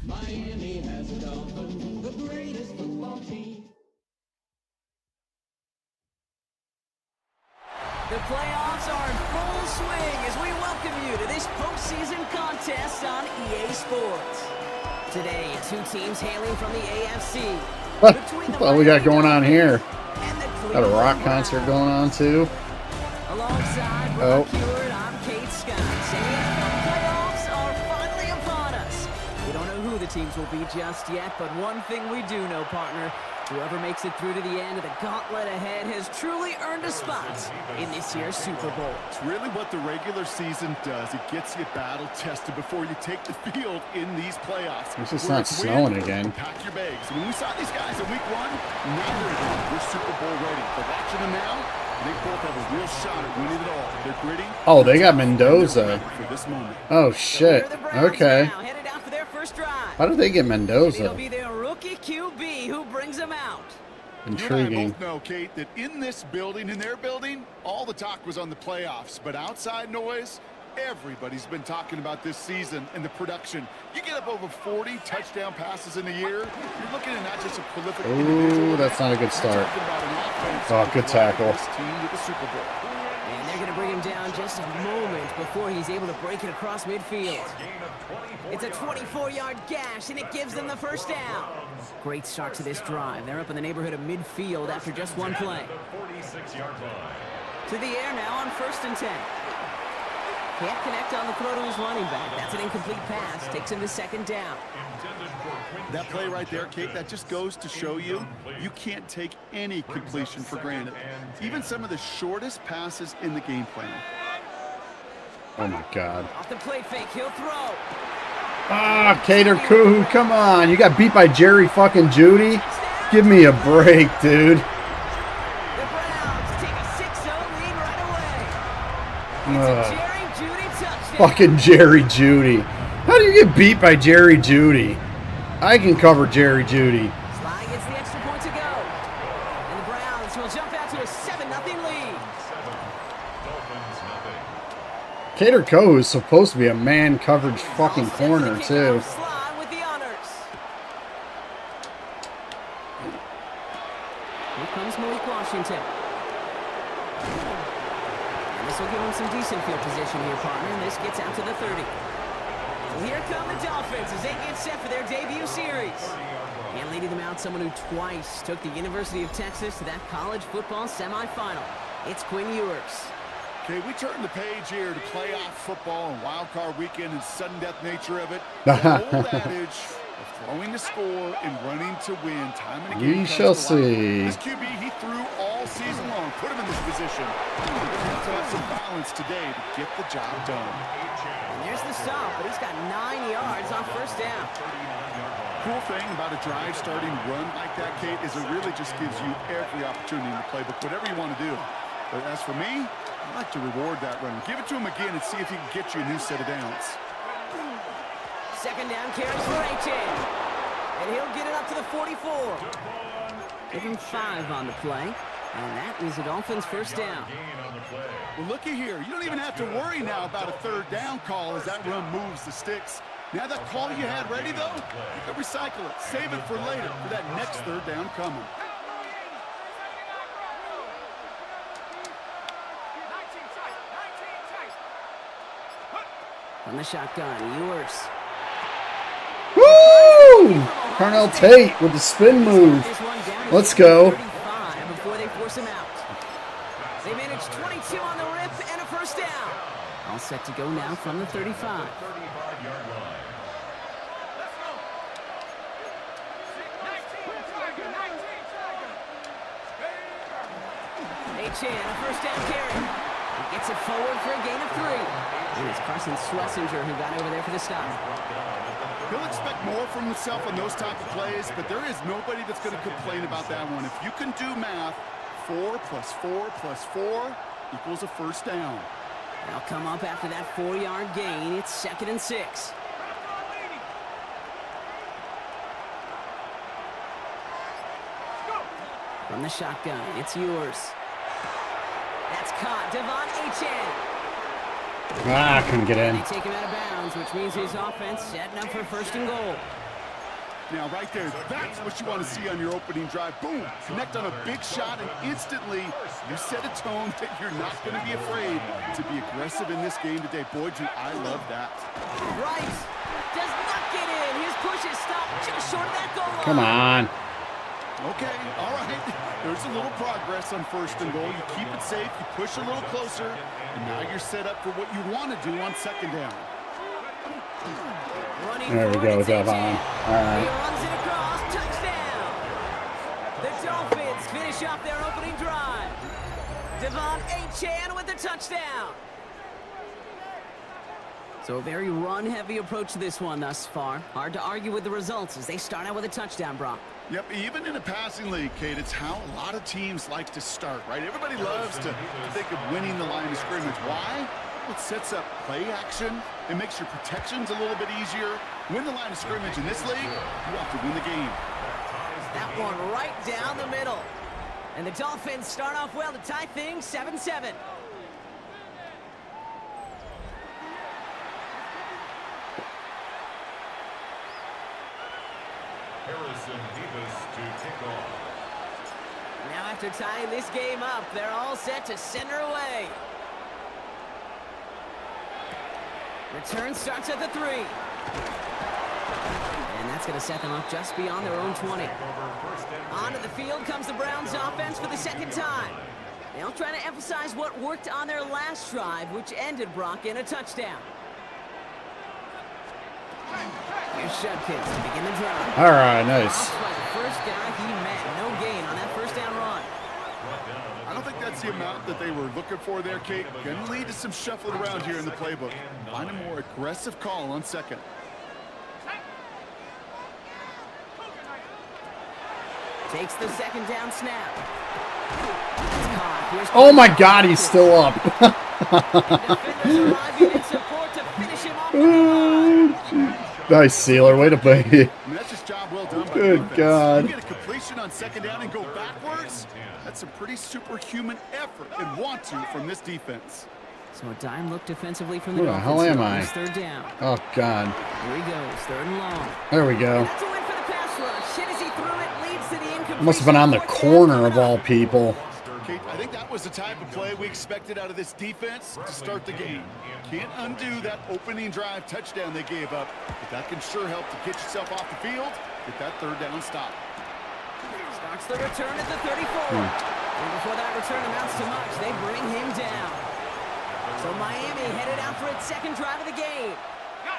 Miami has the Dolphins, the greatest football team. The playoffs are in full swing as we welcome you to this postseason contest on EA Sports. Today, two teams hailing from the AFC. What we got going on here? Got a rock concert going on too. Alongside Rob Hewitt, I'm Kate Scott. And the NFL playoffs are finally upon us. We don't know who the teams will be just yet, but one thing we do know, partner. Whoever makes it through to the end of the gauntlet ahead has truly earned a spot in this year's Super Bowl. It's really what the regular season does. It gets you battle-tested before you take the field in these playoffs. It's just not snowing again. Pack your bags. When we saw these guys in week one, now they're Super Bowl ready. But watching them now, they both have a real shot at winning it all. They're gritty. Oh, they got Mendoza. For this moment. Oh, shit. Okay. Now, headed out for their first drive. How did they get Mendoza? It'll be their rookie QB who brings them out. Intriguing. You and I both know, Kate, that in this building, in their building, all the talk was on the playoffs. But outside noise, everybody's been talking about this season and the production. You get up over 40 touchdown passes in a year, you're looking at not just a prolific individual. Ooh, that's not a good start. Oh, good tackle. This team to the Super Bowl. And they're going to bring him down just a moment before he's able to break it across midfield. It's a 24-yard gash, and it gives them the first down. Great start to this drive. They're up in the neighborhood of midfield after just one play. To the air now on 1st and 10. Can't connect on the throw to his running back. That's an incomplete pass. Takes him to 2nd down. That play right there, Kate, that just goes to show you can't take any completion for granted. Even some of the shortest passes in the game plan. Oh, my God. Off the play fake, he'll throw. Ah, Cater Kuhu, come on. You got beat by Jerry fucking Judy? Give me a break, dude. The Browns take a 6-0 lead right away. It's a Jerry Judy touchdown. Fucking Jerry Judy. How do you get beat by Jerry Judy? I can cover Jerry Judy. Sly gets the extra point to go. And the Browns will jump out to a 7-0 lead. Cater Kuhu is supposed to be a man coverage fucking corner, too. Sly with the honors. Here comes Malik Washington. And this will give him some decent field position here, partner. And this gets out to the 30. So here come the Dolphins as they get set for their debut series. And leading them out, someone who twice took the University of Texas to that college football semifinal. It's Quinn Ewers. Okay, we turn the page here to playoff football and wild card weekend and sudden death nature of it. The old adage of throwing to score and running to win. Time and again. We shall see. This QB, he threw all season long. Put him in this position. He's going to have to have some balance today to get the job done. And there's the stop, but he's got 9 yards on 1st down. Cool thing about a drive starting run like that, Kate, is it really just gives you every opportunity in the playbook, whatever you want to do. But as for me, I like to reward that run. Give it to him again and see if he can get you a new set of downs. 2nd down carries for Achan. And he'll get it up to the 44. Give him 5 on the play. And that is the Dolphins' 1st down. Well, looky here. You don't even have to worry now about a 3rd down call as that run moves the sticks. Now that call you had ready, though, you can recycle it. Save it for later for that next 3rd down coming. From the shotgun, Ewers. Woo! Carnell Tate with the spin move. Let's go. Before they force him out. They managed 22 on the rip and a 1st down. All set to go now from the 35. Achan, a 1st down carry. He gets it forward for a gain of 3. And it's Carson Schlesinger who got over there for the stop. He'll expect more from himself on those type of plays, but there is nobody that's going to complain about that one. If you can do math, 4 plus 4 plus 4 equals a 1st down. They'll come up after that 4-yard gain. It's 2nd and 6. From the shotgun, it's Ewers. That's caught. Devon Achan. Ah, couldn't get in. They take him out of bounds, which means his offense setting up for 1st and goal. Now, right there, that's what you want to see on your opening drive. Boom, connect on a big shot, and instantly you set a tone that you're not going to be afraid to be aggressive in this game today. Boy, do I love that. Rice does not get in. His push is stopped just short of that goal line. Come on. Okay, all right. There's a little progress on 1st and goal. You keep it safe, you push a little closer, and now you're set up for what you want to do on 2nd down. There we go, Devon. All He right. runs it across, touchdown. The Dolphins finish off their opening drive. Devon Achane with the touchdown. So a very run-heavy approach to this one thus far. Hard to argue with the results as they start out with a touchdown, Brock. Yep, even in a passing league, Kate, it's how a lot of teams like to start, right? Everybody loves to think of winning the line of scrimmage. Why? It sets up play action. It makes your protections a little bit easier. Win the line of scrimmage in this league, you have to win the game. That one right down the middle. And the Dolphins start off well to tie things 7-7. Now after tying this game up, they're all set to send her away. Return starts at the 3. And that's going to set them up just beyond their own 20. Onto the field comes the Browns offense for the 2nd time. They'll try to emphasize what worked on their last drive, which ended, Brock, in a touchdown. Here's Shudkins to begin the drive. All right, nice. Off by the first guy he met. No gain on that 1st down run. I don't think that's the amount that they were looking for there, Kate. Going to lead to some shuffling around here in the playbook. Find a more aggressive call on 2nd. Takes the 2nd down snap. Caught. Oh my God, he's still up. Defenders arriving in support to finish him off. Nice, Sealer. Way to play. And that's just job well done by Good the defense. God. You get a completion on 2nd down and go backwards. That's a pretty superhuman effort and want to from this defense. So a dime look defensively from the Where the Dolphins. hell am I? 3rd down. Oh God. Here he goes, 3rd and long. There we go. That's a win for the pass rush. Hit as he threw it, leads to the incompletion. Must have been on the 4th corner down. of all people. Kate, I think that was the type of play we expected out of this defense to start the game. Can't undo that opening drive touchdown they gave up, but that can sure help to get yourself off the field, get that 3rd down stop. Starts the return at the 34. And before that return amounts to much, they bring him down. So Miami headed out for its 2nd drive of the game.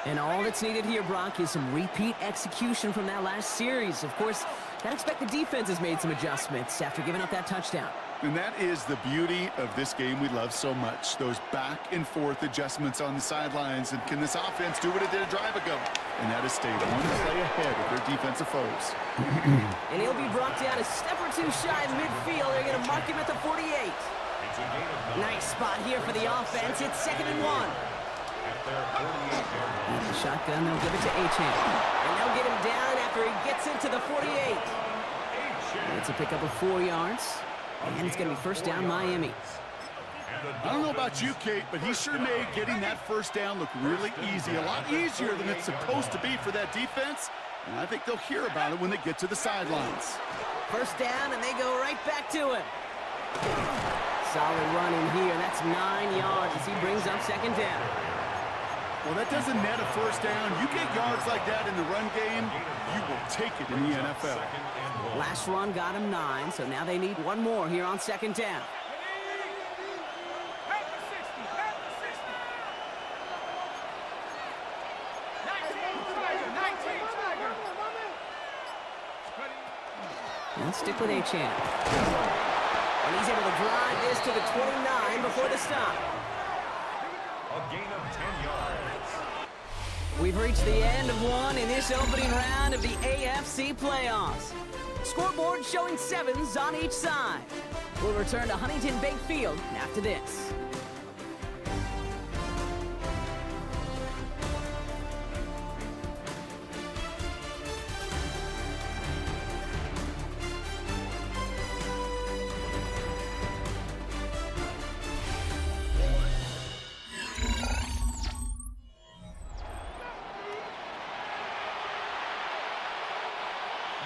And all that's needed here, Brock, is some repeat execution from that last series. Of course, I'd expect the defense has made some adjustments after giving up that touchdown. And that is the beauty of this game we love so much. Those back and forth adjustments on the sidelines. And can this offense do what it did a drive ago? And that is stay one play ahead of their defensive foes. And he'll be brought down a step or two shy of midfield. They're going to mark him at the 48. Nice spot here for the offense. It's 2nd and 1. And the shotgun, they'll give it to Achane. And they'll get him down after he gets into the 48. It's a pickup of 4 yards. And it's going to be 1st down Miami. I don't know about you, Kate, but he sure made getting that 1st down look really easy. A lot easier than it's supposed to be for that defense. And I think they'll hear about it when they get to the sidelines. 1st down, and they go right back to him. Solid run in here. That's 9 yards as he brings up 2nd down. Well, that doesn't net a 1st down. You get yards like that in the run game, you will take it in the NFL. Last run got him 9, so now they need 1 more here on 2nd down. And stick with Achane. And he's able to drive this to the 29 before the stop. A gain of 10 yards. We've reached the end of one in this opening round of the AFC playoffs. Scoreboard showing 7s on each side. We'll return to Huntington Bank Field after this.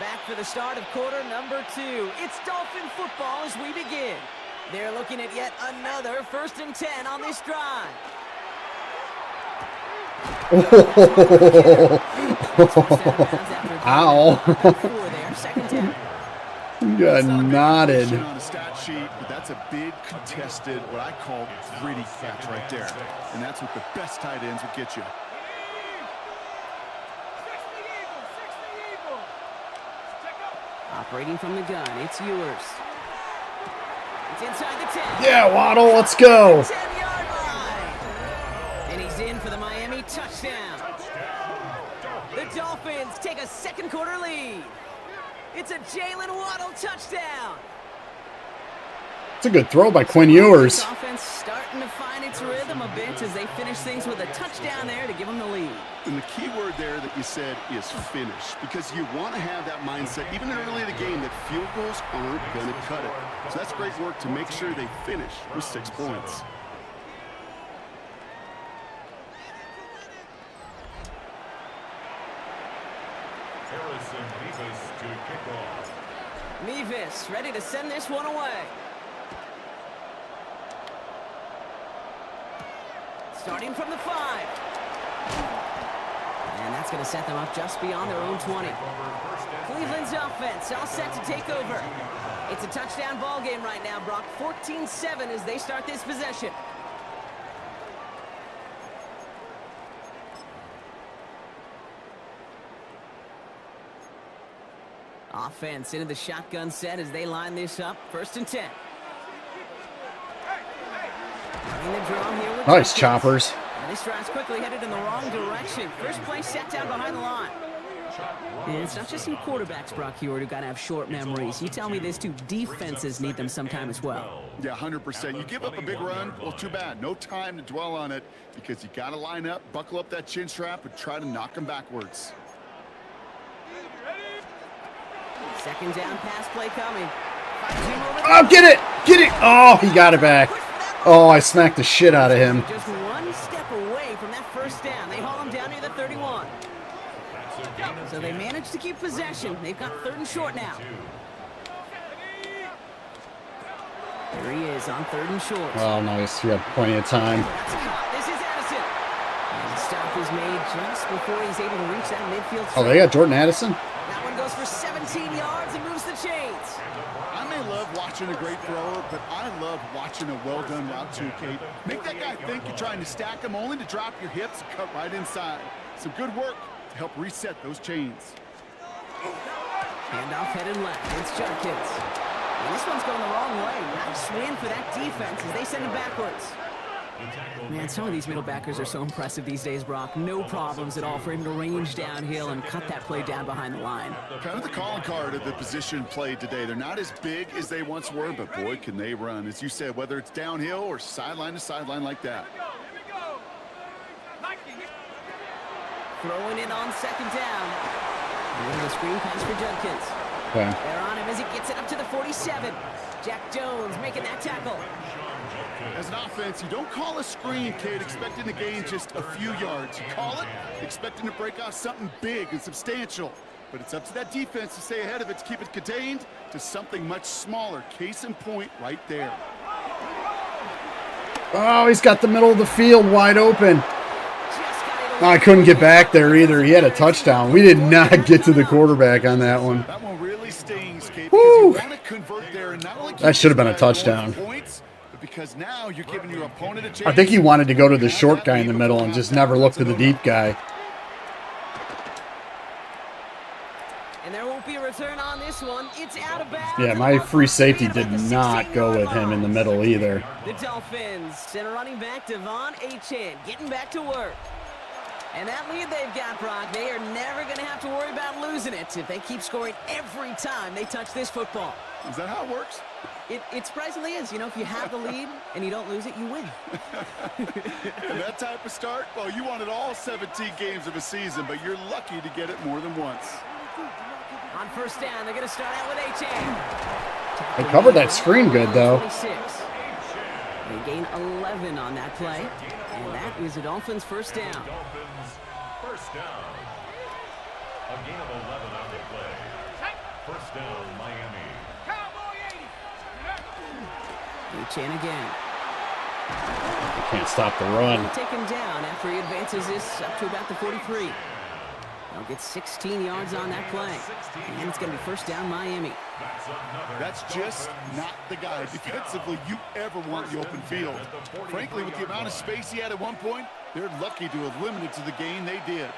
back for the start of quarter number 2. It's Dolphin football as we begin. They're looking at yet another 1st and 10 on this drive. Ow. 4 there, 2nd down. You got knotted. On a stat sheet, but that's a big contested, what I call gritty catch right there. And that's what the best tight ends will get you. Operating from the gun, it's Ewers. It's inside the 10. Yeah, Waddle, let's go. 10-yard line. And he's in for the Miami touchdown. The Dolphins take a 2nd quarter lead. It's a Jalen Waddle touchdown. It's a good throw by Quinn Ewers. This offense starting to find its rhythm a bit as they finish things with a touchdown there to give them the lead. And the key word there that you said is finish, because you want to have that mindset, even early in the game, that field goals aren't going to cut it. So that's great work to make sure they finish with 6 points. Harrison Mevis to kick off. Mevis ready to send this one away. Starting from the 5. And that's going to set them up just beyond their own 20. Cleveland's offense all set to take over. It's a touchdown ball game right now, Brock. 14-7 as they start this possession. Offense into the shotgun set as they line this up. 1st and 10. Nice choppers. And this drive's quickly headed in the wrong direction. First play set down behind the line. And it's not just some quarterbacks, Brock Heward, who got to have short memories. You tell me this too, defenses need them sometime as well. Yeah, 100%. You give up a big run, well, too bad. No time to dwell on it because you got to line up, buckle up that chin strap, and try to knock them backwards. 2nd down pass play coming. Oh, get it! Get it! Oh, he got it back. Oh, I smacked the shit out of him. Just one step away from that 1st down. They haul him down near the 31. So they managed to keep possession. They've got 3rd and short now. There he is on 3rd and short. Oh, nice. You had plenty of time. That's a cut. This is Addison. And the stop is made just before he's able to reach that midfield. Oh, they got Jordan Addison? That one goes for 17 yards and moves the chains. I may love watching a great thrower, but I love watching a well-done route too, Kate. Make that guy think you're trying to stack him only to drop your hips and cut right inside. Some good work to help reset those chains. Handoff headed left. It's Judkins. And this one's going the wrong way. Nice win for that defense as they send it backwards. Man, some of these middle backers are so impressive these days, Brock. No problems at all for him to range downhill and cut that play down behind the line. Kind of the calling card of the position played today. They're not as big as they once were, but boy, can they run. As you said, whether it's downhill or sideline to sideline like that. Throwing it on 2nd down. And the screen pass for Judkins. Okay. They're on him as he gets it up to the 47. Jack Jones making that tackle. As an offense, you don't call a screen, Kate, expecting to gain just a few yards. You call it expecting to break off something big and substantial. But it's up to that defense to stay ahead of it, to keep it contained to something much smaller. Case in point right there. Oh, he's got the middle of the field wide open. Oh, I couldn't get back there either. He had a touchdown. We did not get to the quarterback on that one. That one really stings, Kate, because Woo! you want to convert there and not only That should have been a touchdown. Points, but because now you're giving your opponent a chance. I think he wanted to go to the short guy in the middle and just never looked to the deep guy. And there won't be a return on this one. It's out of bounds. Yeah, my free safety did not go with him in the middle either. The Dolphins send a running back Devon Achane getting back to work. And that lead they've got, Brock, they are never going to have to worry about losing it if they keep scoring every time they touch this football. Is that how it works? It surprisingly is. You know, if you have the lead and you don't lose it, you win. And that type of start, well, you wanted all 17 games of a season, but you're lucky to get it more than once. On 1st down, they're going to start out with Achane. They covered that screen good, though. 26. They gain 11 on that play. And that is the Dolphins' 1st down. Dolphins first down. A gain of 11 on the play. First down, Miami. Reach in again. Can't stop the run. Take him down after he advances this up to about the 43. They'll get 16 yards on that play. And it's going to be first down Miami. That's just not the guy defensively you ever want in the open field. Frankly, with the amount of space he had at one point, they're lucky to have limited to the gain they did.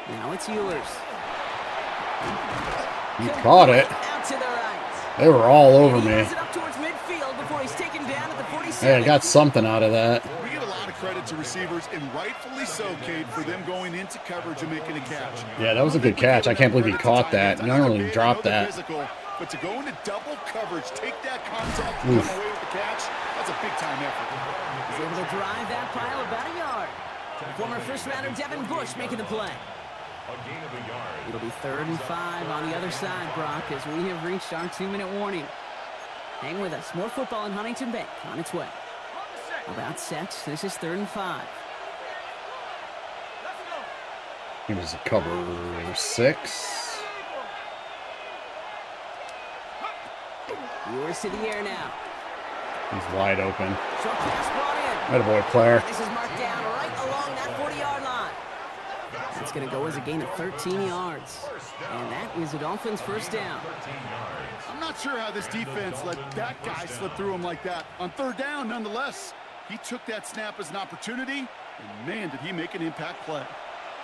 Now it's Ewers. He caught it. Out to the right. They were all over He me. moves it up towards midfield before he's taken down at the 47. Hey, I got something out of that. We give a lot of credit to receivers, and rightfully so, Cade, for them going into coverage and making a catch. Yeah, that was a good catch. I can't believe he caught that. You normally drop that. But to go into double coverage, take that contact, and come away with the catch, that's a big-time effort. He's able to drive that pile about a yard. Former first-rounder Devin Bush making the play. A gain of a yard. It'll be 3rd and 5 on the other side, Brock, as we have reached our 2-minute warning. Hang with us. More football in Huntington Bank on its way. About set. This is 3rd and 5. He was a cover 6. Ewers to the air now. He's wide open. Short pass brought in. Attaboy, Claire. This is marked down right along that 40-yard line. It's going to go as a gain of 13 yards. And that is the Dolphins' first down. I'm not sure how this defense let that guy slip through him like that. On 3rd down, nonetheless, he took that snap as an opportunity, and man, did he make an impact play.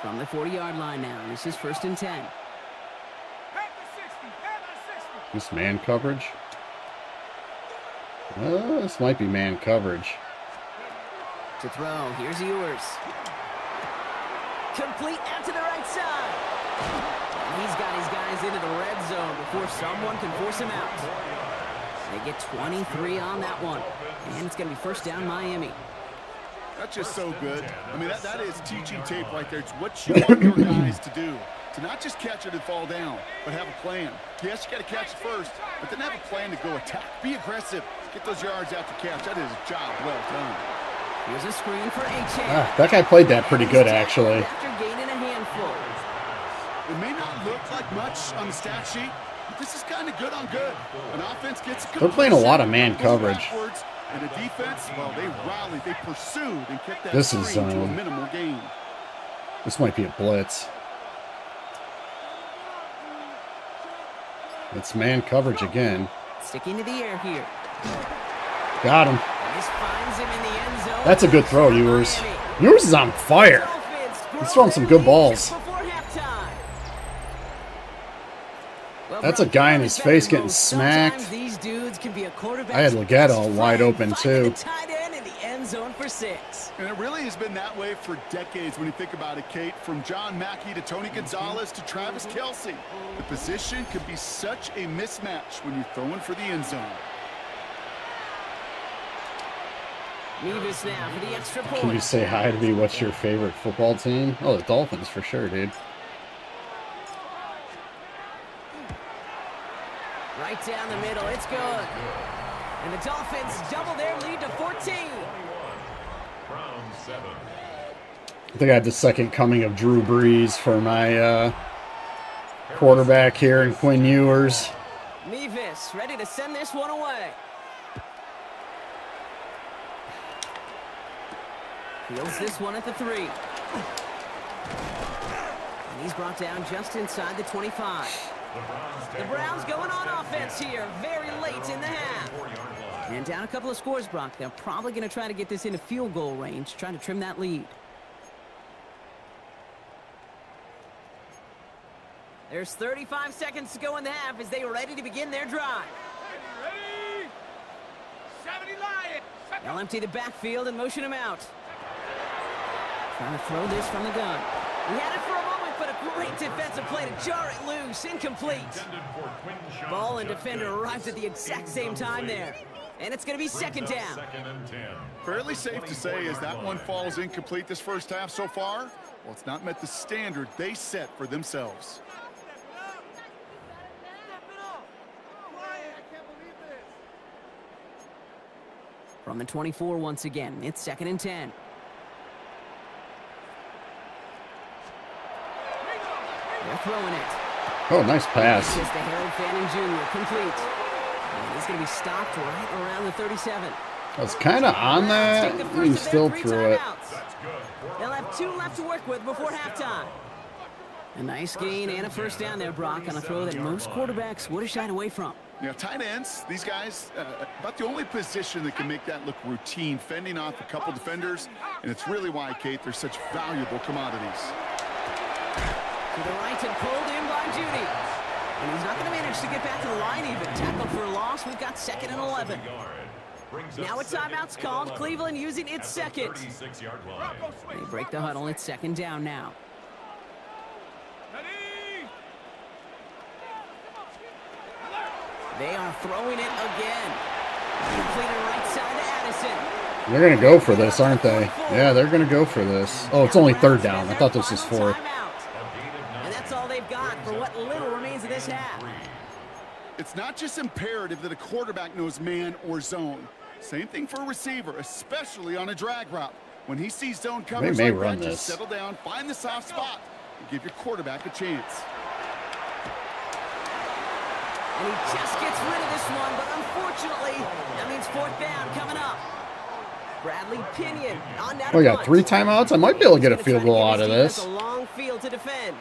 From the 40-yard line now, this is 1st and 10. This man coverage? This might be man coverage. To throw, here's Ewers. Complete out to the right side. And he's got his guys into the red zone before someone can force him out. They get 23 on that one. And it's going to be first down Miami. That's just so good. I mean, that is teaching tape right there. It's what you want your guys to do. To not just catch it and fall down, but have a plan. Yes, you got to catch it first, but then have a plan to go attack. Be aggressive. Get those yards out to catch. That is a job well done. Here's a screen for H. That guy played that pretty good, actually. After gaining a handful. It may not look like much on the stat sheet, but this is kind of good on good. An offense gets good. They're playing a lot of man coverage. And a defense, well, they rallied, they pursued, and kept that This is to a minimal gain. This might be a blitz. It's man coverage again. Sticking to the air here. Got him. And this finds him in the end zone. That's a good throw, Ewers. Ewers is on fire. He's throwing some good balls. That's a guy in his face getting smacked. These dudes can be a quarterback. I had Legato wide open too. Tight end in the end zone for 6. And it really has been that way for decades when you think about it, Kate. From John Mackey to Tony Gonzalez to Travis Kelce. The position could be such a mismatch when you're throwing for the end zone. Mevis now for the extra point. Can you say hi to me? What's your favorite football team? Oh, the Dolphins for sure, dude. Right down the middle, it's good. And the Dolphins double their lead to 14. Round 7. I think I had the second coming of Drew Brees for my quarterback here in Quinn Ewers. Mevis ready to send this one away. Fields this one at the 3. And he's brought down just inside the 25. The Browns going on offense here very late in the half. And down a couple of scores, Brock. They're probably going to try to get this into field goal range, trying to trim that lead. There's 35 seconds to go in the half as they are ready to begin their drive. Ready? 70 Lions. They'll empty the backfield and motion him out. Trying to throw this from the gun. He had it for a moment, but a great defensive play to jar it loose. Incomplete. Ball and defender arrived at the exact same time there. And it's going to be second down. Fairly safe to say as that one falls incomplete this first half so far, well, it's not met the standard they set for themselves. From the 24 once again, it's 2nd and 10. They're throwing it. Oh, nice pass. It's the Harold Fanning Jr. complete. And he's going to be stopped right around the 37. I was kind of on that. He still threw it. They'll have 2 left to work with before halftime. A nice gain and a first down there, Brock, on a throw that most quarterbacks would have shied away from. You know, tight ends, these guys, about the only position that can make that look routine, fending off a couple defenders, and it's really why, Kate, they're such valuable commodities. To the right and pulled in by Judy. And he's not going to manage to get back to the line even. Tackled for a loss. We've got 2nd and 11. Now a timeout's called. Cleveland using its second. They break the huddle. It's 2nd down now. They are throwing it again. Completed right side to Addison. They're going to go for this, aren't they? Yeah, they're going to go for this. Oh, it's only 3rd down. I thought this was 4th. And that's all they've got for what little remains of this half. It's not just imperative that a quarterback knows man or zone. Same thing for a receiver, especially on a drag route. When he sees zone coverage, they may like run that, this. just settle down, find the soft spot, and give your quarterback a chance. And he just gets rid of this one, but unfortunately, that means 4th down coming up. Bradley Pinion on down. We got 3 timeouts. I might be able to get a field goal out of this. A long field to defend.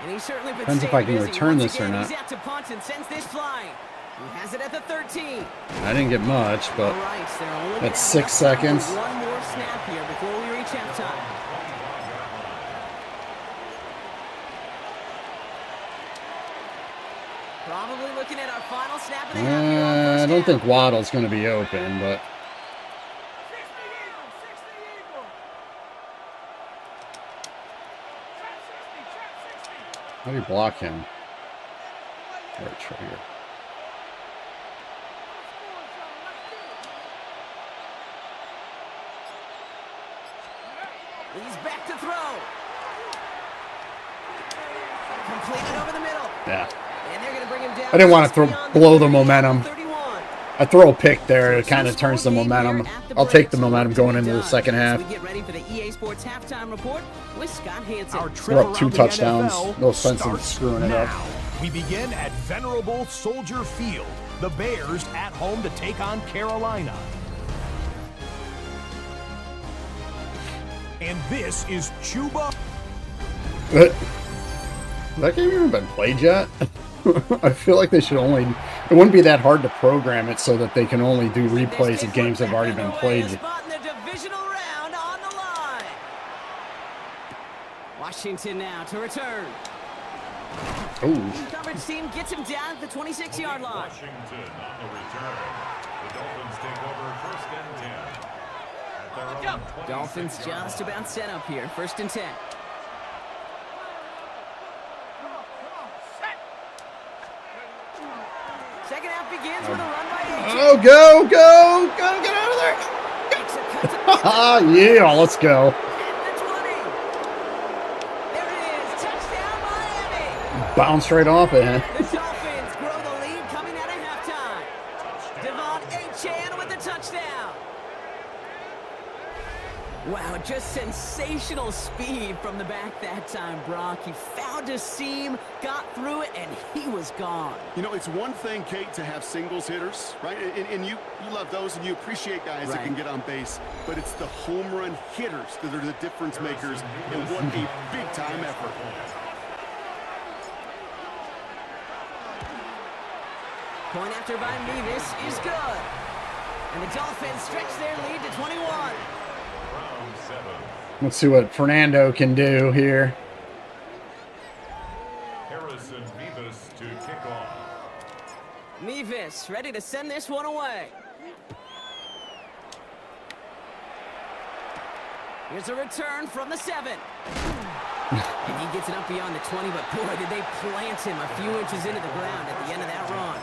And he's certainly been Depends if I can return this or not. He's out to punt and sends this flying. He has it at the 13. I didn't get much, but All right, so they're only that's gonna 6 have time seconds. for one more snap here before we reach halftime. Probably looking at our final snap of the half here on I first don't down. think Waddle's going to be open, but how do you block him? Right trigger. He's back to throw. Completed over the middle. Yeah. And they're going to bring him down. I didn't want to just blow the beyond momentum. 31. I throw a pick there. It kind of turns the momentum. I'll take the momentum going into the second half. We get ready for the EA Sports halftime report with Scott Hansen. Our We're trip up 2 around the touchdowns. NFL No sense in starts screwing it up. now. We begin at venerable Soldier Field. The Bears at home to take on Carolina. And this is Chuba. That game even been played yet? I feel like they should only... It wouldn't be that hard to program it so that they can only do replays of games that have already been played. Spot in the divisional round on the line. Washington now to return. Ooh. Coverage team gets him down at the 26-yard line. Washington on the return. The Dolphins take over 1st and 10. At their own 26 Dolphins yard just line. about set up here. 1st and 10. Second half begins with a run by AJ. Oh, go! Gotta get out of there! Makes a cut to Ah, yeah, let's go. the 20. There it is. Touchdown Miami. Bounce right off it. The Dolphins grow the lead coming out of halftime. Devon Achane with the touchdown. Wow, just sensational speed from the back that time, Brock. He found a seam, got through it, and he was gone. You know, it's one thing, Kate, to have singles hitters, right? And you love those and you appreciate guys that Right. can get on base. But it's the home run hitters that are the difference makers, and what a big-time effort. Point after by Mevis is good. And the Dolphins stretch their lead to 21. Round 7. Let's see what Fernando can do here. Harrison Vivas to kick off. Mevis ready to send this one away. Here's a return from the 7. And he gets it up beyond the 20, but boy, did they plant him a few inches into the ground at the end of that run.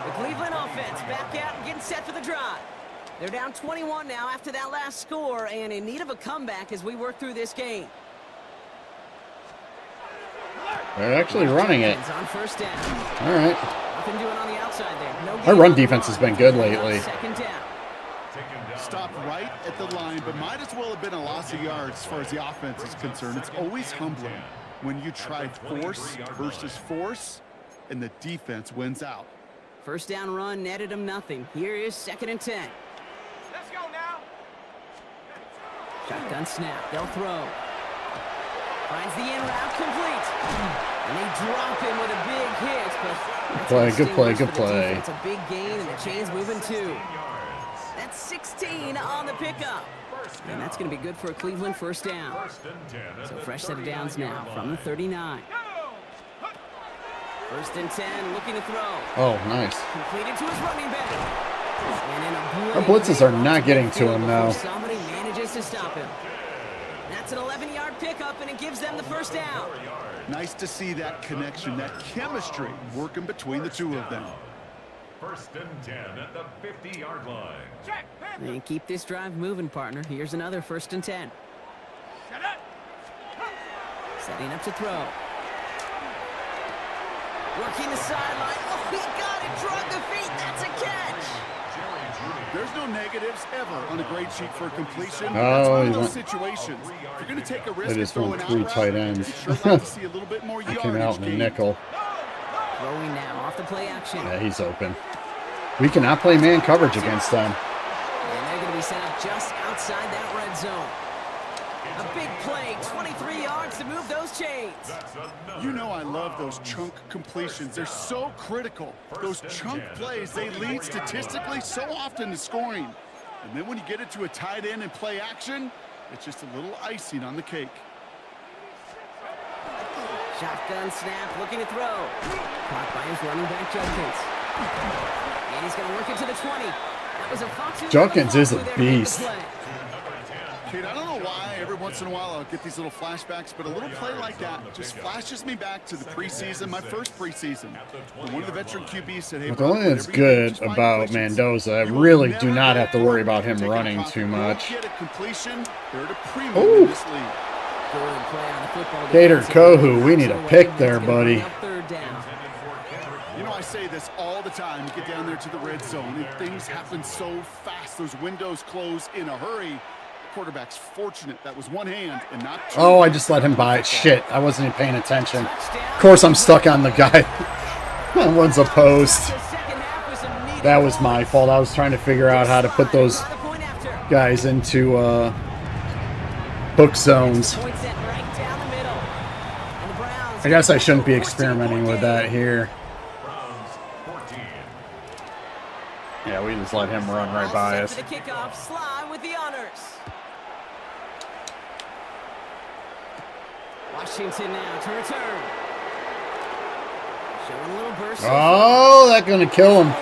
The Cleveland offense back out and getting set for the drive. They're down 21 now after that last score and in need of a comeback as we work through this game. They're actually running it. On 1st down. All right. Nothing doing on the outside there. No Our gain run on the defense has been good lately. 2nd down. stopped right at the line, but might as well have been a loss of yards as far as the offense is concerned. It's always humbling when you try force versus force, and the defense wins out. First down run netted him nothing. Here is 2nd and 10. Let's go now. Shotgun snap. They'll throw. Finds the in route complete. And they drop him with a big hit. But Good play, good play. It's a big gain, and the chain's moving too. That's 16 on the pickup. And that's going to be good for a Cleveland first down. So fresh set of downs now from the 39. 1st and 10, looking to throw. Oh, nice. Completed to his running back. And in Our blitzes are not getting to him now. Somebody manages to stop him. That's an 11-yard pickup, and it gives them the first down. Nice to see that connection, that chemistry working between the two of them. 1st and 10 at the 50-yard line. And keep this drive moving, partner. Here's another 1st and 10. Setting up to throw. Working the sideline. Oh, he got it. Drug the feet. That's a catch. There's no negatives ever on a grade sheet for a completion. Oh, That's one of he those went- situations. If you're going to take a risk They and just throw won an 3 out tight route, ends. you'd sure like to see a little bit more He yardage came out in a gain. nickel. Throwing now off the play action. Yeah, he's open. We cannot play man coverage against them. And they're going to be set up just outside that red zone. A big play, 23 yards to move those chains. You know I love those chunk completions. They're so critical. Those chunk plays, they lead statistically so often to scoring. And then when you get it to a tight end and play action, it's just a little icing on the cake. Shotgun snap, looking to throw. Caught by his running back, Judkins. And he's going to work it to the 20. That was a Fox. Judkins is a beast. Kate, I don't know why every once in a while I'll get these little flashbacks, but a little play like that just flashes me back to the preseason, my first preseason. When one of the veteran QBs said, hey, The only thing that's good about Mendoza, I really do not have to worry about him running too much. Ooh. Gator Kohu, we need a pick there, buddy. You know, I say this all the time. You get down there to the red zone, and things happen so fast. Those windows close in a hurry. Quarterback's fortunate that was one hand and not two. Oh, I just let him buy it. Shit, I wasn't even paying attention. Of course, I'm stuck on the guy. That one's a post. That was my fault. I was trying to figure out how to put those guys into book zones. I guess I shouldn't be experimenting with that here. Yeah, we just let him run right by us. The kickoff, Sly with the honors. Washington now to return. Showing a little burst. Oh, that's gonna kill him.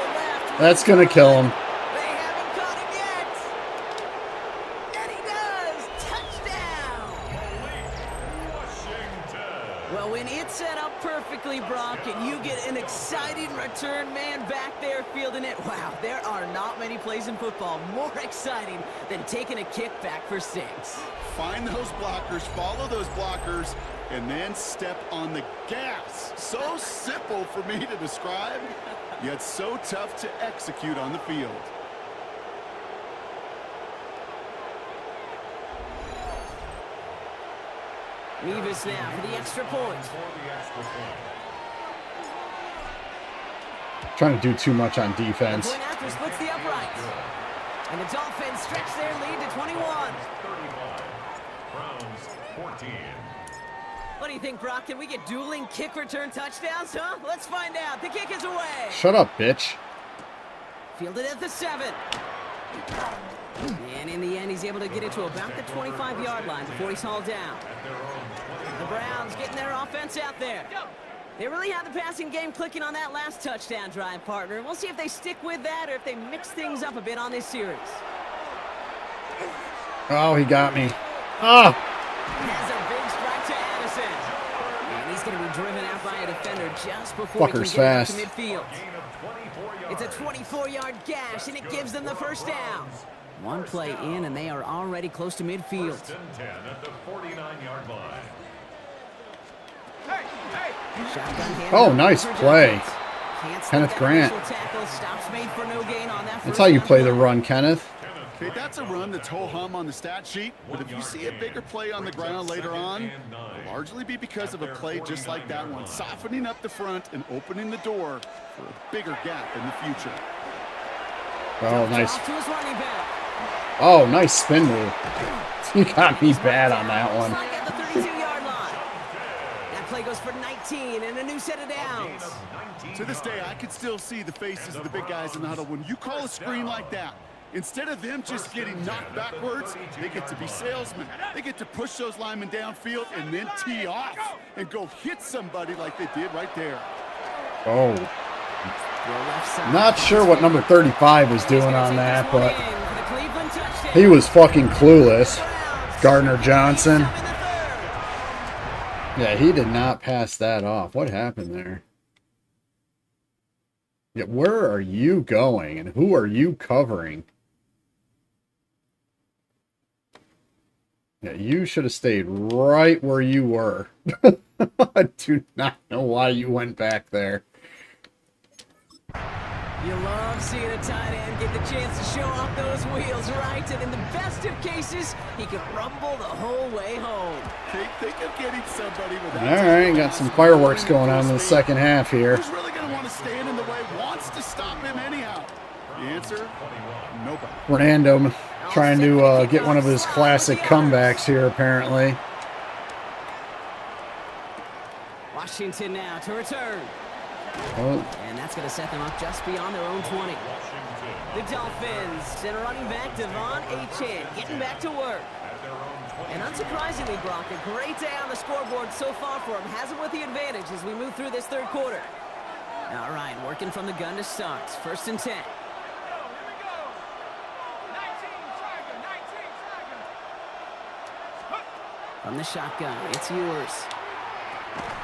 That's gonna kill him. They haven't caught him yet. And he does. Touchdown. Well, when it's set up perfectly, Brock, and you get an exciting return man back there fielding it, wow, there are not many plays in football more exciting than taking a kick back for 6. Find those blockers, follow those blockers, and then step on the gas. So simple for me to describe, yet so tough to execute on the field. Nevis now for the extra point. Trying to do too much on defense. Point after splits the uprights. And the Dolphins stretch their lead to 21. Browns 14. What do you think, Brock? Can we get dueling kick return touchdowns, huh? Let's find out. The kick is away. Shut up, bitch. Fielded at the 7. And in the end, he's able to get it to about the 25-yard line before he's hauled down. The Browns getting their offense out there. They really have the passing game clicking on that last touchdown drive, partner. We'll see if they stick with that or if they mix things up a bit on this series. Oh, he got me. Ah! Has a big strike to Addison. And he's going to be driven out by a defender just before Fucker's he can get fast. out to midfield. It's a 24-yard gash, and it gives them the first down. One play in, and they are already close to midfield. 1st and 10 at the 49-yard line. Oh, nice play. Kenneth Grant. That's how you play the run, Kenneth. Okay, that's a run that's ho-hum on the stat sheet, but if you see a bigger play on the ground later on, it'll largely be because of a play just like that one, softening up the front and opening the door for a bigger gap in the future. Oh, nice. Oh, nice spin move. You got me bad on that one. At the 32-yard line. That play goes for 19 and a new set of downs. To this day, I can still see the faces of the big guys in the huddle. When you call a screen like that, instead of them just getting knocked backwards, they get to be salesmen. They get to push those linemen downfield and then tee off and go hit somebody like they did right there. Oh. Not sure what number 35 was doing on that, but he was fucking clueless. Gardner Johnson. Yeah, he did not pass that off. What happened there? Yeah, where are you going and who are you covering? Yeah, you should have stayed right where you were. I do not know why you went back there. You love seeing a tight end get the chance to show off those wheels, right? And in the best of cases, he could rumble the whole way home. Think of getting somebody with All right, got some fireworks going on in the second half here. Who's really going to want to stand in the way, wants to stop him anyhow? The answer, nobody. Fernando trying to get one of his classic comebacks here, apparently. Washington now to return. Oh. And that's going to set them up just beyond their own 20. The Dolphins and running back Devon Achane getting back to work. And unsurprisingly, Brock, a great day on the scoreboard so far for him. Has him with the advantage as we move through this third quarter. All right, working from the gun to start. 1st and 10. From the shotgun, it's yours.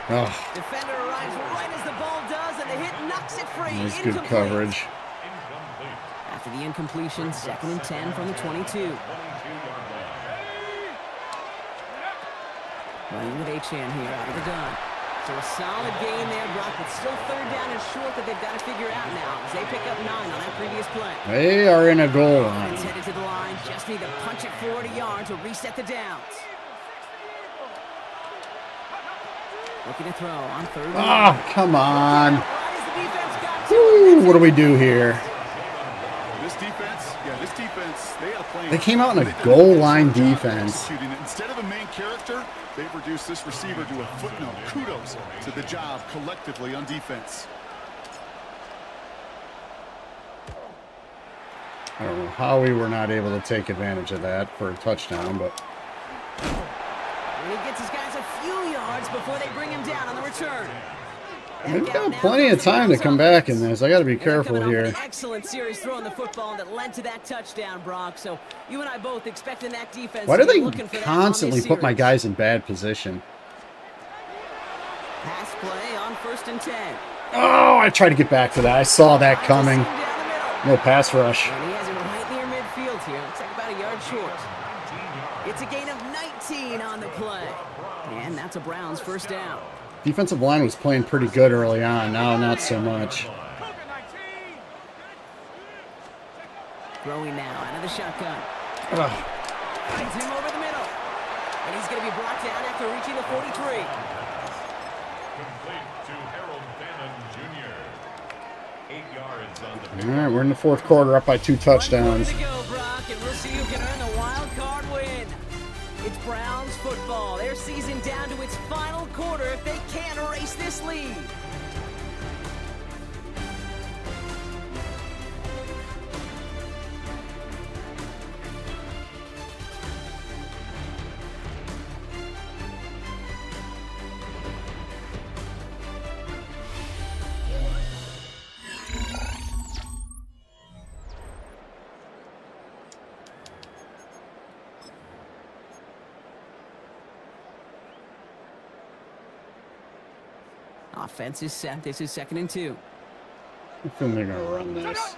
Oh. Defender arrives right as the ball does, and the hit knocks it free. That's good coverage. After the incompletion, 2nd and 10 from the 22. Running with Achane here out of the gun. So a solid gain there, Brock, but still 3rd down and short that they've got to figure out now as they pick up 9 on that previous play. They are in a goal line. It's headed to the line, just need to punch it 40 yards to reset the downs. Looking to throw on 3rd. Oh, come on. Woo, what do we do here? This defense, they had a plan. They came out in a goal line defense. Instead of a main character, they've reduced this receiver to a footnote. Kudos to the job collectively on defense. I don't know how we were not able to take advantage of that for a touchdown, but... And he gets his guys a few yards before they bring him down on the return. We've got plenty of time to come back in this. I got to be careful here. Excellent series throwing the football that led to that touchdown, Brock. So you and I both expecting that defense. Why do to be they looking for constantly put my guys in bad position? Pass play on 1st and 10. Oh, I tried to get back to that. I saw that coming. No pass rush. And he has it right near midfield here. Looks like about a yard short. It's a gain of 19 on the play. And that's a Browns 1st down. Defensive line was playing pretty good early on. Now, not so much. Throwing now out of the shotgun. Finds him over the middle. And he's going to be brought down after reaching the 43. Complete to Harold Bannon Jr. 8 yards on the All right, we're in the 4th quarter, up by 2 touchdowns. To go, Brock, and we'll see who can earn the wild card win. It's Browns football. Their season down to its final quarter if they can't erase this lead. Offense is set. This is 2nd and 2. I think they're going to run this.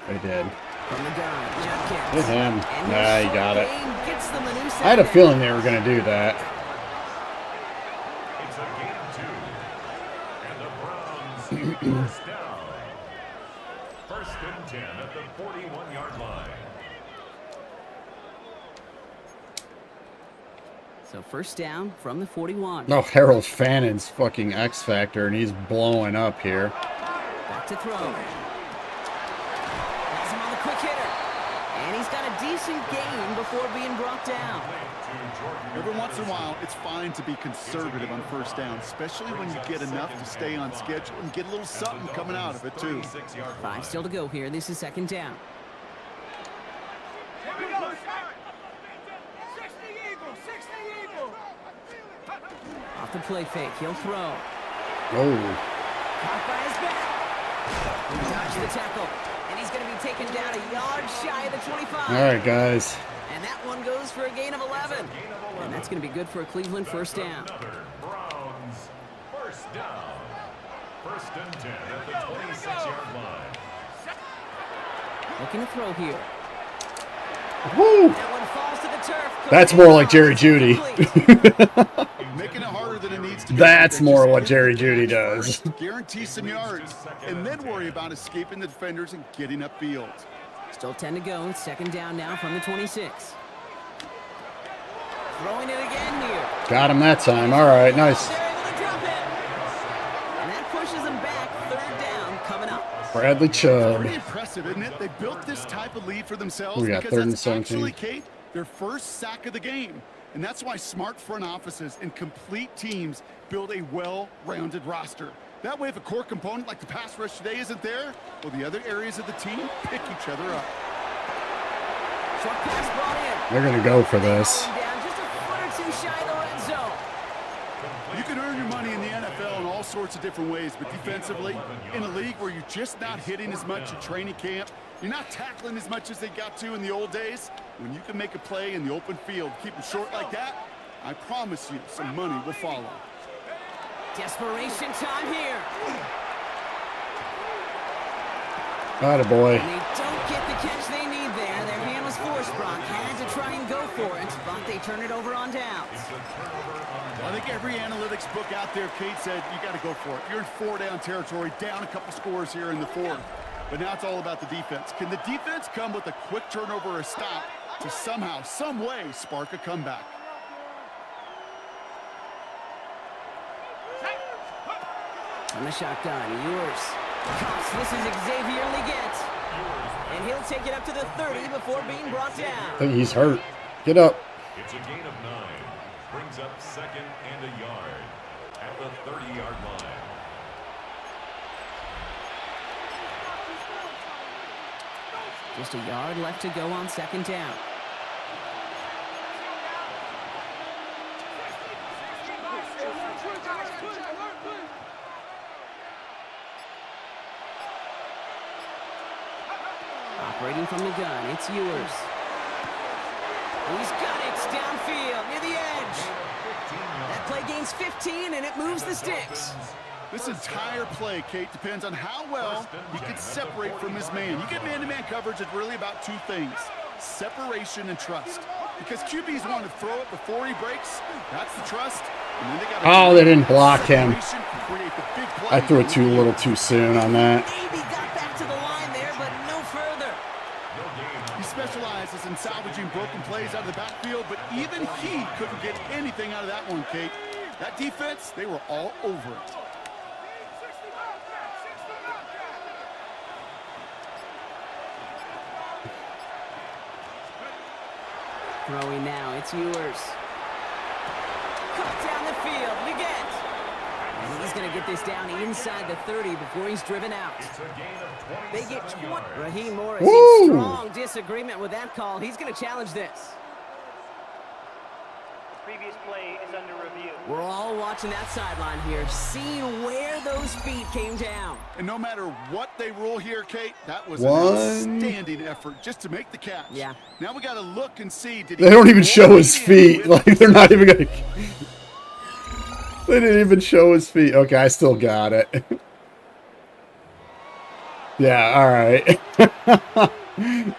They did. From the gun, Jeff Hit him. Nah, he got it. Gets them a new I had a feeling they were going to do that. It's a gain of 2. And the Browns 1st down. 1st and 10 at the 41-yard line. So first down from the 41. No, Harold Fannon's fucking X Factor, and he's blowing up here. Back to throw. Has him on the quick hitter. And he's got a decent gain before being brought down. Every once in a while, it's fine to be conservative on first down, especially when you get enough to stay on schedule and get a little something coming out of it, too. 5 still to go here. This is second down. Off the play fake. He'll throw. Oh. Caught by his back. He dodged the tackle. And he's going to be taken down a yard shy of the 25. All right, guys. And that one goes for a gain of 11. And that's going to be good for a Cleveland first down. Browns first down. First and 10 at the 26-yard line. Looking to throw here. Woo! That one falls to the turf. That's more like Jerry Jeudy. Making it harder than it needs to be. That's more what Jerry Jeudy does. Guarantee some yards, and then worry about escaping the defenders and getting upfield. Still 10 to go. Second down now from the 26. Throwing it again here. Got him that time. All right, nice. They're able to drop it. And that pushes them back. Third down coming up. Bradley Chubb. Pretty impressive, isn't it? They built this type of lead for themselves We got because third and that's 17. actually, Kate, their first sack of the game. And that's why smart front offices and complete teams build a well-rounded roster. That way, if a core component like the pass rush today isn't there, well, the other areas of the team pick each other up. Short pass brought in. They're going to go for this. Down just a foot or two shy of the red zone. You can earn your money in the NFL in all sorts of different ways, but defensively, in a league where you're just not hitting as much in training camp, you're not tackling as much as they got to in the old days, when you can make a play in the open field, keep them short like that, I promise you some money will follow. Desperation time here. Attaboy. And they don't get the catch they need there. Their hand was forced. Brock had to try and go for it, but they turn it over on downs. I think every analytics book out there, Kate, said you got to go for it. You're in 4-down territory, down a couple scores here in the fourth. But now it's all about the defense. Can the defense come with a quick turnover or a stop to somehow, some way, spark a comeback? On the shotgun, yours. This is Xavier Leggett. And he'll take it up to the 30 before being brought I down. think he's hurt. Get up. It's a gain of 9. Brings up second and a yard at the 30-yard line. Just a yard left to go on second down. Operating from the gun, it's Ewers. He's got it downfield near the edge. That play gains 15 and it moves the sticks. This entire play, Kate, depends on how well he can separate from his man. You get man-to-man coverage, it's really about two things, separation and trust. Because QBs want to throw it before he breaks, that's the trust. And then they gotta They didn't block him. create the big play. I threw it a little too soon on that. Maybe got back to the line there, but no further. He specializes in salvaging broken plays out of the backfield, but even he couldn't get anything out of that one, Kate. That defense, they were all over it. Throwing now, it's Ewers. Cut down the field, Leggett. And he's going to get this down inside the 30 before he's driven out. It's a gain of 27 They get 20. yards. Raheem Morris Woo! in strong disagreement with that call. He's going to challenge this. Previous play is under review. We're all watching that sideline here, seeing where those feet came down. And no matter what they rule here, Kate, that was One. an outstanding effort just to make the catch. Yeah. Now we got to look and see. Did They don't even show his feet. Like, they're not even going to... They didn't even show his feet. Okay, I still got it. Yeah, all right. After review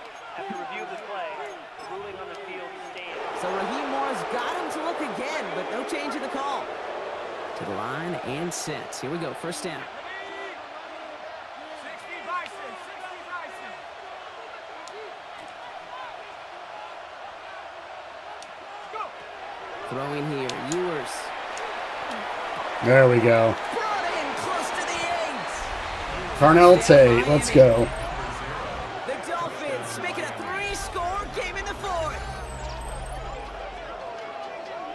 of the play, the ruling on the field stands. So Raheem Morris got him to look again, but no change in the call. To the line and set. Here we go, first down. Throwing here, Ewers. There we go. Brought in close to the 8. Carnell Tate, let's go. The Dolphins make it a 3-score game in the 4th.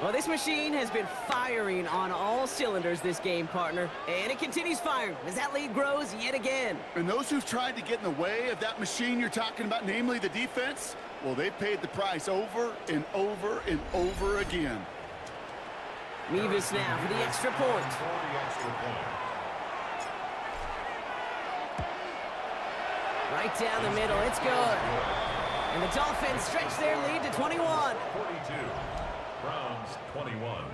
Well, this machine has been firing on all cylinders this game, partner. And it continues firing as that lead grows yet again. And those who've tried to get in the way of that machine you're talking about, namely the defense, well, they've paid the price over and over and over again. Mevis now for the extra point. Right down the middle, it's good. And the Dolphins stretch their lead to 21. 42. Browns 21.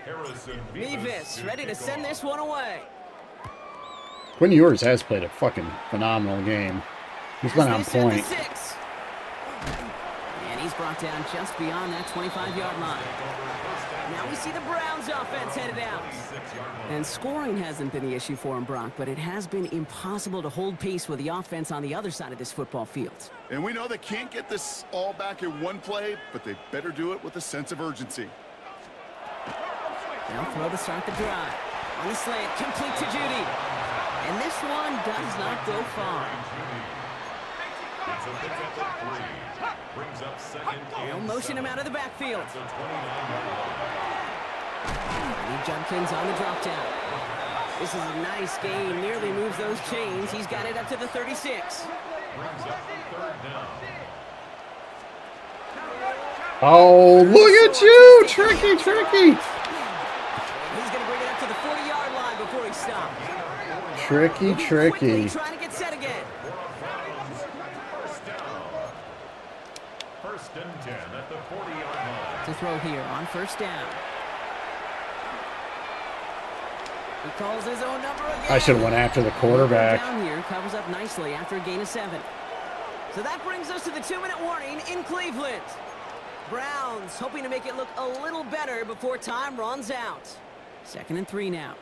Harrison Mevis ready to send this one away. Quinn Ewers has played a fucking phenomenal game. He's been on point. And he's brought down just beyond that 25-yard line. Now we see the Browns offense headed out. And scoring hasn't been the issue for him, Brock, but it has been impossible to hold pace with the offense on the other side of this football field. And we know they can't get this all back in one play, but they better do it with a sense of urgency. They'll throw to start the drive. On the slant, complete to Judy. And this one does not go far. It's a pickup of 3. Brings up second. They'll motion him out of the backfield. It's a 29-yard Lee Judkins on the drop down. This is a nice gain. Nearly moves those chains. He's got it up to the 36. brings up the 3rd down. Oh, look at you! Tricky, tricky! He's going to bring it up to the 40-yard line before he stops. Tricky, tricky. Trying to get set again. First and 10 at the 40-yard line. To throw here on first down. He calls his own number again. I should have went after the quarterback. Down here covers up nicely after a gain of 7. So that brings us to the 2-minute warning in Cleveland. Browns hoping to make it look a little better before time runs out. 2nd and 3 now.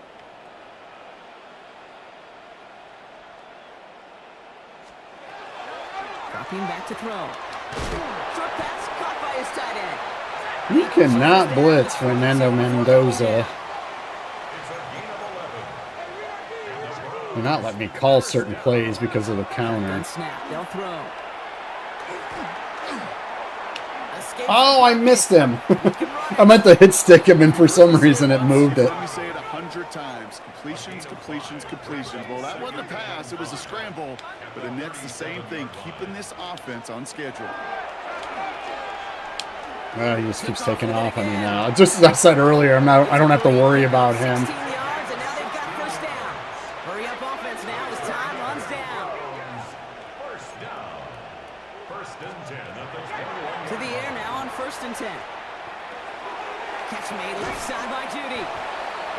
Dropping back to throw. Short pass caught by his tight end. You cannot blitz Fernando Mendoza. Do not let me call certain plays because of the counter. Snap, they'll throw. Oh, I missed him. I meant to hit stick him, and for some reason it moved it. Let me say it 100 times. Completions, completions, completions. Well, that wasn't a pass. It was a scramble. But the Nets, the same thing, keeping this offense on schedule. Well, he just keeps taking off on me now. Just as I said earlier, I don't have to worry about him. 16 yards, and now they've got first down. Hurry up offense now as time runs down. First down. First and 10 at the 21. To the air now on 1st and 10. Catch made left side by Judy.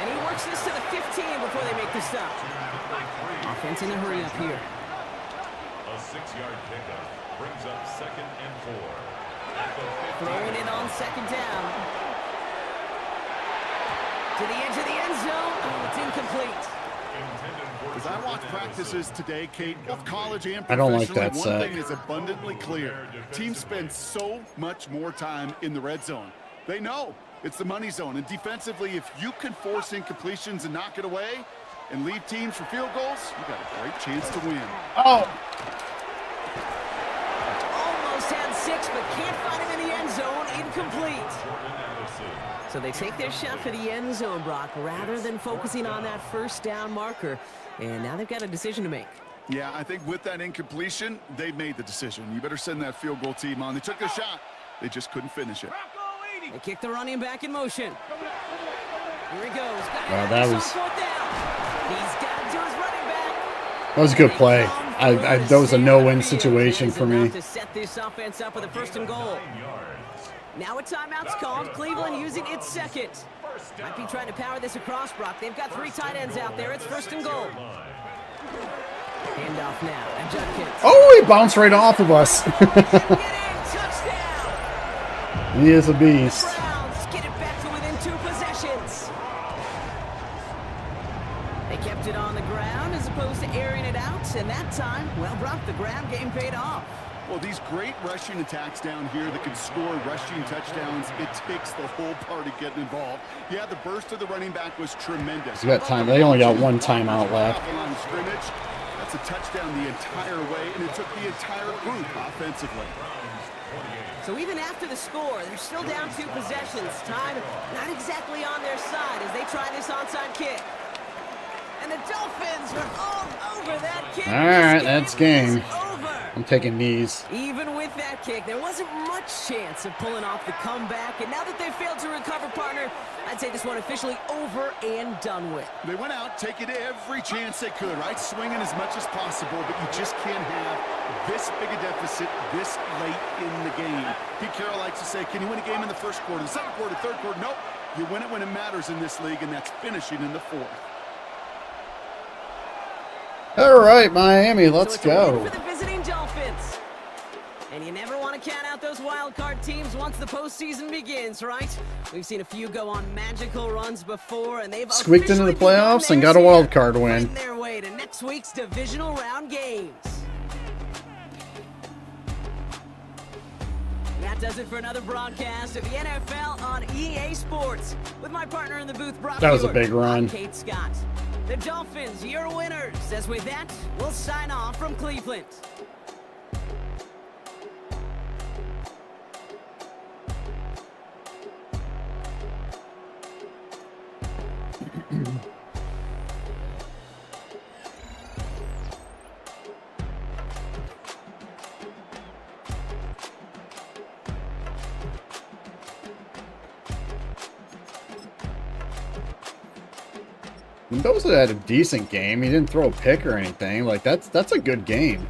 And he works this to the 15 before they make the stop. Offense in a hurry up here. A 6-yard pickup brings up 2nd and 4. At the 15. Throwing it on 2nd down. To the edge of the end zone. Oh, it's incomplete. As I watch practices today, Kate, both college and I don't like professionally, that one set. thing is abundantly clear. Teams spend so much more time in the red zone. They know it's the money zone. And defensively, if you can force incompletions and knock it away and leave teams for field goals, you got a great chance to win. Oh, Almost had 6, but can't find him in the end zone. Incomplete. So they take their shot for the end zone, Brock, rather than focusing on that first down marker. And now they've got a decision to make. Yeah, I think with that incompletion, they made the decision. You better send that field goal team on. They took their shot. They just couldn't finish it. They kick the running back in motion. Here he goes. Wow, that was- He's got it to his running back. that was a good play. That was a no-win situation for me. To set this offense up with a 1st and goal. Now a timeout's called. Cleveland using its 2nd. Might be trying to power this across, Brock. They've got 3 tight ends out there. It's 1st and goal. Handoff now. And Judkins. Oh, he bounced right off of us. Touchdown. He is a beast. Browns get it back to within 2 possessions. They kept it on the ground as opposed to airing it out. And that time, well, Brock, the ground game paid off. Well, these great rushing attacks down here that can score rushing touchdowns, it takes the whole party getting involved. Yeah, the burst of the running back was tremendous. You got time. They only got one timeout left. Off the line of scrimmage. That's a touchdown the entire way, and it took the entire group offensively. So even after the score, they're still down 2 possessions. Time not exactly on their side as they try this onside kick. And the Dolphins were all over that kick. All right, that's game. Over. I'm taking knees. Even with that kick, there wasn't much chance of pulling off the comeback. And now that they failed to recover, partner, I'd say this one officially over and done with. They went out taking every chance they could, right? Swinging as much as possible, but you just can't have this big a deficit this late in the game. Pete Carroll likes to say, can you win a game in the first quarter, the second quarter, third quarter? Nope. You win it when it matters in this league, and that's finishing in the fourth. All right, Miami, let's So it's a win go. for the visiting Dolphins. And you never want to count out those wild card teams once the postseason begins, right? We've seen a few go on magical runs before, and they've Squeaked into the officially begun playoffs and theirs got a here, wild card win. fighting their way to next week's divisional round games. That does it for another broadcast of the NFL on EA Sports. With my partner in the booth, Brock That was a Stewart, big run. I'm Kate Scott. The Dolphins, your winners. As with that, we'll sign off from Cleveland. Mendoza had a decent game. He didn't throw a pick or anything. Like that's a good game.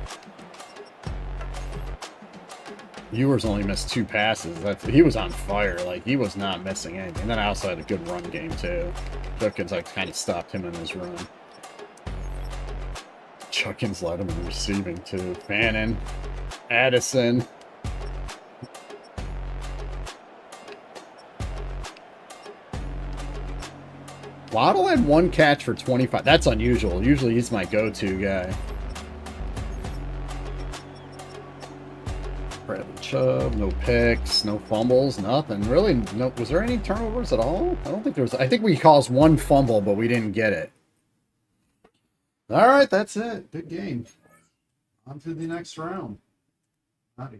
Ewers only missed 2 passes. He was on fire. Like he was not missing anything. And then I also had a good run game too. Chuckins like kind of stopped him in his run. Chuckins led him in receiving too. Fannin, Addison. Waddle had 1 catch for 25. That's unusual. Usually he's my go-to guy. Bradley Chubb, no picks, no fumbles, nothing. Really, no. Was there any turnovers at all? I don't think there was. I think we caused 1 fumble, but we didn't get it. All right, that's it. Good game. On to the next round. Out of here.